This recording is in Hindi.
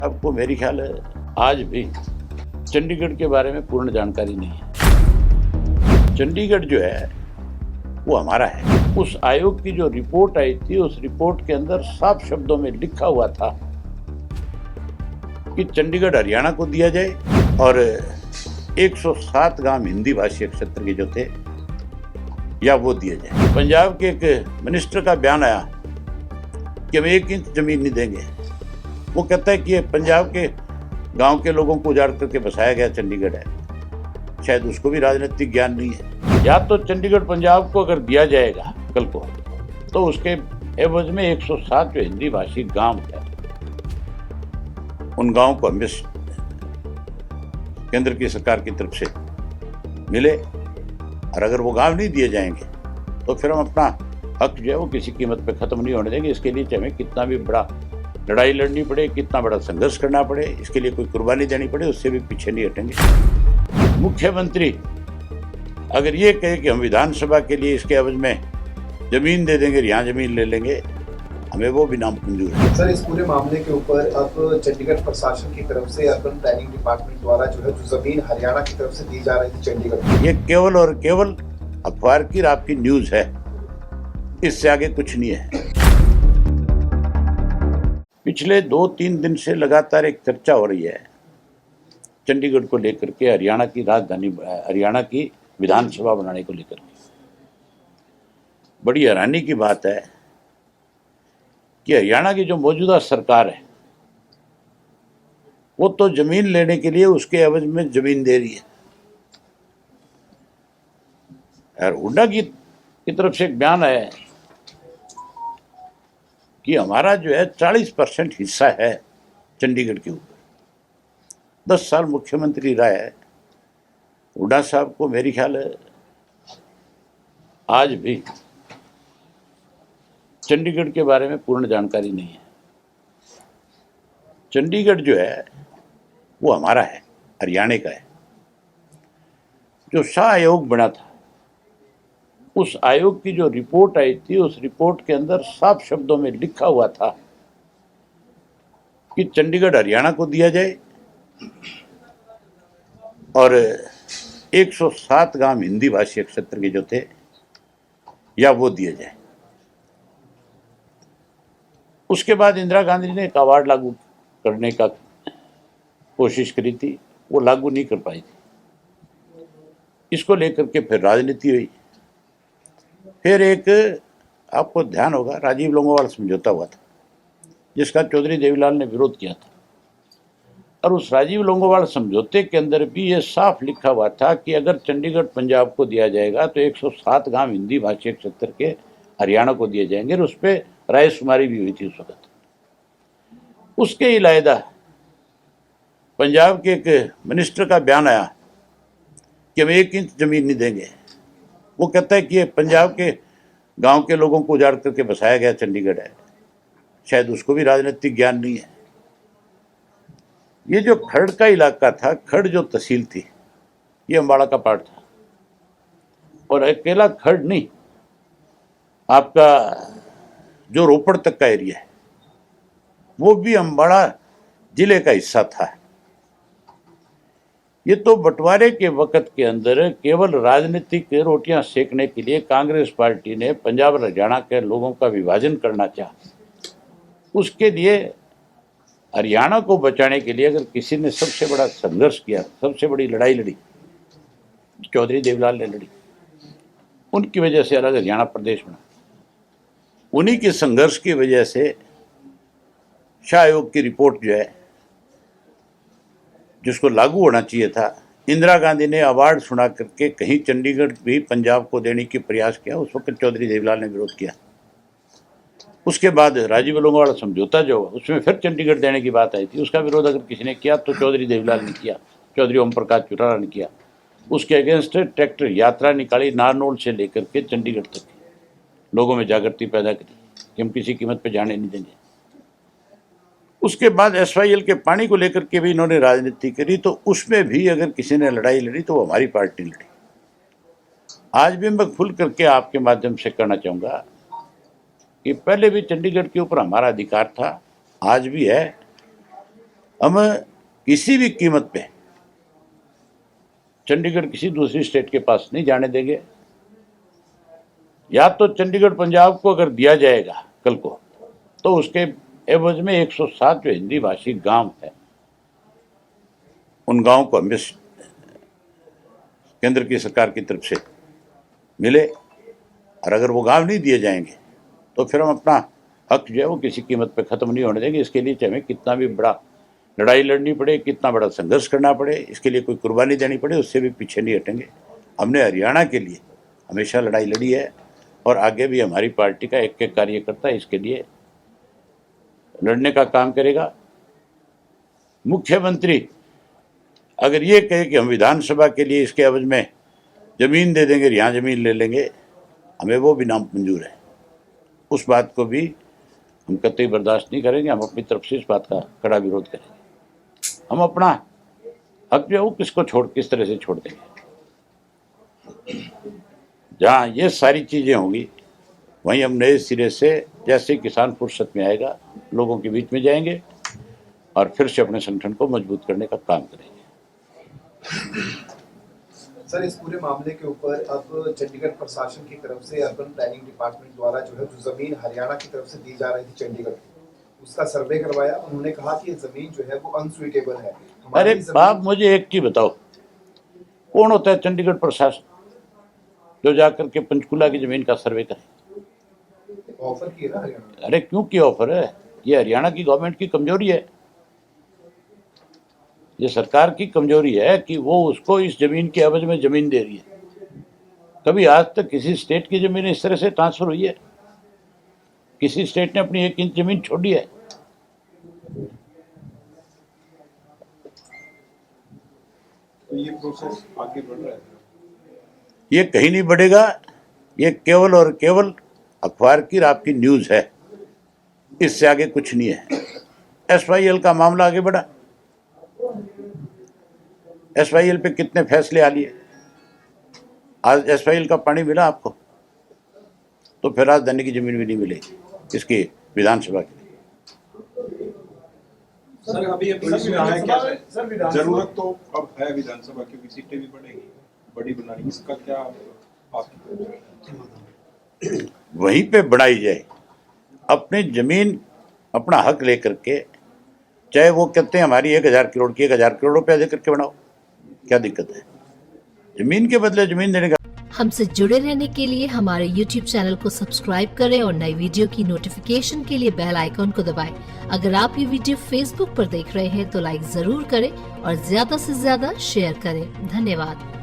आपको मेरी ख्याल है आज भी चंडीगढ़ के बारे में पूर्ण जानकारी नहीं है। चंडीगढ़ जो है वो हमारा है। उस आयोग की जो रिपोर्ट आई थी, उस रिपोर्ट के अंदर साफ शब्दों में लिखा हुआ था कि चंडीगढ़ हरियाणा को दिया जाए और 107 गांव हिंदी भाषी क्षेत्र के जो थे या वो दिए जाए। पंजाब के एक मिनिस्टर का बयान आया कि हम 1 इंच जमीन नहीं देंगे। वो कहता है कि ये पंजाब के गांव के लोगों को उजाड़ करके बसाया गया चंडीगढ़ है। शायद उसको भी राजनीतिक ज्ञान नहीं है। या तो चंडीगढ़ पंजाब को अगर दिया जाएगा कल को, तो उसके एवज में 107 जो हिंदी भाषी गांव है, उन गांवों को हमें केंद्र की सरकार की तरफ से मिले। और अगर वो गांव नहीं दिए जाएंगे तो फिर हम अपना हक जो है वो किसी कीमत पे खत्म नहीं होने देंगे। इसके लिए चाहे कितना भी बड़ा लड़ाई लड़नी पड़े, कितना बड़ा संघर्ष करना पड़े, इसके लिए कोई कुर्बानी देनी पड़े, उससे भी पीछे नहीं हटेंगे। मुख्यमंत्री अगर ये कहे कि हम विधानसभा के लिए इसके एवज में जमीन दे देंगे, यहाँ जमीन ले लेंगे, हमें वो भी नाम मंजूर है। सर, इस पूरे मामले के ऊपर अब चंडीगढ़ प्रशासन की तरफ से अर्बन प्लानिंग डिपार्टमेंट द्वारा जो जमीन हरियाणा की तरफ से दी जा रही थी चंडीगढ़, ये केवल और केवल अखबार की आपकी न्यूज है, इससे आगे कुछ नहीं है। पिछले 2-3 दिन से लगातार एक चर्चा हो रही है चंडीगढ़ को लेकर के, हरियाणा की राजधानी, हरियाणा की विधानसभा बनाने को लेकर के। बड़ी हैरानी की बात है कि हरियाणा की जो मौजूदा सरकार है वो तो जमीन लेने के लिए उसके एवज में जमीन दे रही है। और हुड्डा की तरफ से एक बयान आया है कि हमारा जो है 40% हिस्सा है चंडीगढ़ के ऊपर। 10 साल मुख्यमंत्री रहा है हुड्डा साहब को, मेरी ख्याल है आज भी चंडीगढ़ के बारे में पूर्ण जानकारी नहीं है। चंडीगढ़ जो है वो हमारा है, हरियाणा का है। जो शाह आयोग बना था, उस आयोग की जो रिपोर्ट आई थी, उस रिपोर्ट के अंदर साफ शब्दों में लिखा हुआ था कि चंडीगढ़ हरियाणा को दिया जाए और 107 गांव हिंदी भाषी क्षेत्र के जो थे या वो दिए जाए। उसके बाद इंदिरा गांधी ने एक अवार्ड लागू करने का कोशिश करी थी, वो लागू नहीं कर पाई थी। इसको लेकर के फिर राजनीति हुई। फिर एक, आपको ध्यान होगा, राजीव लोंगोवाल समझौता हुआ था जिसका चौधरी देवीलाल ने विरोध किया था। और उस राजीव लोंगोवाल समझौते के अंदर भी ये साफ लिखा हुआ था कि अगर चंडीगढ़ पंजाब को दिया जाएगा तो 107 गांव हिंदी भाषी क्षेत्र के हरियाणा को दिए जाएंगे। और उस पर रायशुमारी भी हुई थी उस वक्त। उसके इलावा पंजाब के एक मिनिस्टर का बयान आया कि हम 1 इंच जमीन नहीं देंगे। वो कहता है कि ये पंजाब के गांव के लोगों को उजाड़ करके बसाया गया चंडीगढ़ है। शायद उसको भी राजनीतिक ज्ञान नहीं है। ये जो खड़ का इलाका था, खड़ जो तहसील थी, ये अम्बाड़ा का पार्ट था। और अकेला खड़ नहीं, आपका जो रोपड़ तक का एरिया है वो भी अम्बाड़ा जिले का हिस्सा था। ये तो बंटवारे के वक्त के अंदर केवल राजनीतिक रोटियां सेकने के लिए कांग्रेस पार्टी ने पंजाब और हरियाणा के लोगों का विभाजन करना चाहा। उसके लिए हरियाणा को बचाने के लिए अगर किसी ने सबसे बड़ा संघर्ष किया, सबसे बड़ी लड़ाई लड़ी, चौधरी देवीलाल ने लड़ी। उनकी वजह से अलग हरियाणा प्रदेश बना। उन्हीं के संघर्ष की वजह से शाह आयोग की रिपोर्ट जो है, जिसको लागू होना चाहिए था, इंदिरा गांधी ने अवार्ड सुना करके कहीं चंडीगढ़ भी पंजाब को देने की प्रयास किया। उस वक्त चौधरी देवीलाल ने विरोध किया। उसके बाद राजीव लोंगोवाल समझौता जो हुआ, उसमें फिर चंडीगढ़ देने की बात आई थी। उसका विरोध अगर किसी ने किया तो चौधरी देवीलाल ने किया, चौधरी ओम प्रकाश चौटाला ने किया। उसके अगेंस्ट ट्रैक्टर यात्रा निकाली, नारनौल से लेकर के चंडीगढ़ तक। लोगों में जागृति पैदा करी कि हम किसी कीमत पर जाने नहीं देंगे। उसके बाद SYL के पानी को लेकर के भी इन्होंने राजनीति करी। तो उसमें भी अगर किसी ने लड़ाई लड़ी तो वो हमारी पार्टी लड़ी। आज भी मैं खुल करके आपके माध्यम से कहना चाहूँगा कि पहले भी चंडीगढ़ के ऊपर हमारा अधिकार था, आज भी है हम किसी भी कीमत पे चंडीगढ़ किसी दूसरी स्टेट के पास नहीं जाने देंगे। या तो चंडीगढ़ पंजाब को अगर दिया जाएगा कल को, तो उसके एवज में 107 जो हिंदी भाषी गांव है, उन गांवों को हमें केंद्र की सरकार की तरफ से मिले। और अगर वो गांव नहीं दिए जाएंगे तो फिर हम अपना हक जो है वो किसी कीमत पे ख़त्म नहीं होने देंगे। इसके लिए चाहे हमें कितना भी बड़ा लड़ाई लड़नी पड़े, कितना बड़ा संघर्ष करना पड़े, इसके लिए कोई कुर्बानी देनी पड़े, उससे भी पीछे नहीं हटेंगे। हमने हरियाणा के लिए हमेशा लड़ाई लड़ी है और आगे भी हमारी पार्टी का एक एक कार्यकर्ता इसके लिए लड़ने का काम करेगा। मुख्यमंत्री अगर ये कहे कि हम विधानसभा के लिए इसके एवज में ज़मीन दे देंगे, यहाँ ज़मीन ले लेंगे, हमें वो भी नाम मंजूर है। उस बात को भी हम कतई बर्दाश्त नहीं करेंगे। हम अपनी तरफ से इस बात का कड़ा विरोध करेंगे। हम अपना हक जो है वो किस तरह से छोड़ देंगे। जहाँ ये सारी चीज़ें होंगी वहीं हम नए सिरे से, जैसे किसान फुर्सत में आएगा, लोगों के बीच में जाएंगे और फिर से अपने संगठन को मजबूत करने का काम करेंगे। सर, इस पूरे मामले के ऊपर अब चंडीगढ़ प्रशासन की तरफ से अर्बन प्लानिंग डिपार्टमेंट द्वारा जो जमीन हरियाणा की तरफ से दी जा रही थी चंडीगढ़, उसका सर्वे करवाया। उन्होंने कहा कि ये जमीन जो है वो अनसुइटेबल है। अरे बाप, मुझे एक चीज बताओ, कौन होता है चंडीगढ़ प्रशासन जो जाकर के पंचकुला की जमीन का सर्वे करे? ऑफर किया ना हरियाणा। अरे क्यों की ऑफर है? ये हरियाणा की गवर्नमेंट की कमजोरी है, ये सरकार की कमजोरी है कि वो उसको इस जमीन के एवज में जमीन दे रही है। कभी आज तक किसी स्टेट की जमीन इस तरह से ट्रांसफर हुई है? किसी स्टेट ने अपनी 1 इंच जमीन छोड़ी है? तो ये प्रोसेस आगे बढ़ रहा है? ये कहीं नहीं बढ़ेगा। ये केवल और केवल अखबार की आपकी न्यूज है, इससे आगे कुछ नहीं है। SYL का मामला आगे बढ़ा, SYL पे कितने फैसले आ लिए। आज SYL का पानी मिला आपको, तो फिर राजधानी की जमीन भी नहीं मिलेगी इसकी विधानसभा के लिए। सर अभी इसमें आया क्या है? जरूरत तो अब है विधानसभा की, सीटें भी बढ़ेगी, बड़ी बनानी, इसका क्या आपकी? वहीं पे बढ़ाई जाए, अपनी जमीन अपना हक लेकर के, चाहे वो कहते हैं हमारी 1000 करोड़ की 1000 करोड़ रुपया दे करके बनाओ, क्या दिक्कत है? जमीन के बदले जमीन देने का। हमसे जुड़े रहने के लिए हमारे YouTube चैनल को सब्सक्राइब करें और नई वीडियो की नोटिफिकेशन के लिए बेल आइकॉन को दबाएं। अगर आप ये वीडियो Facebook पर देख रहे हैं तो लाइक जरूर करें और ज्यादा से ज्यादा शेयर करें। धन्यवाद।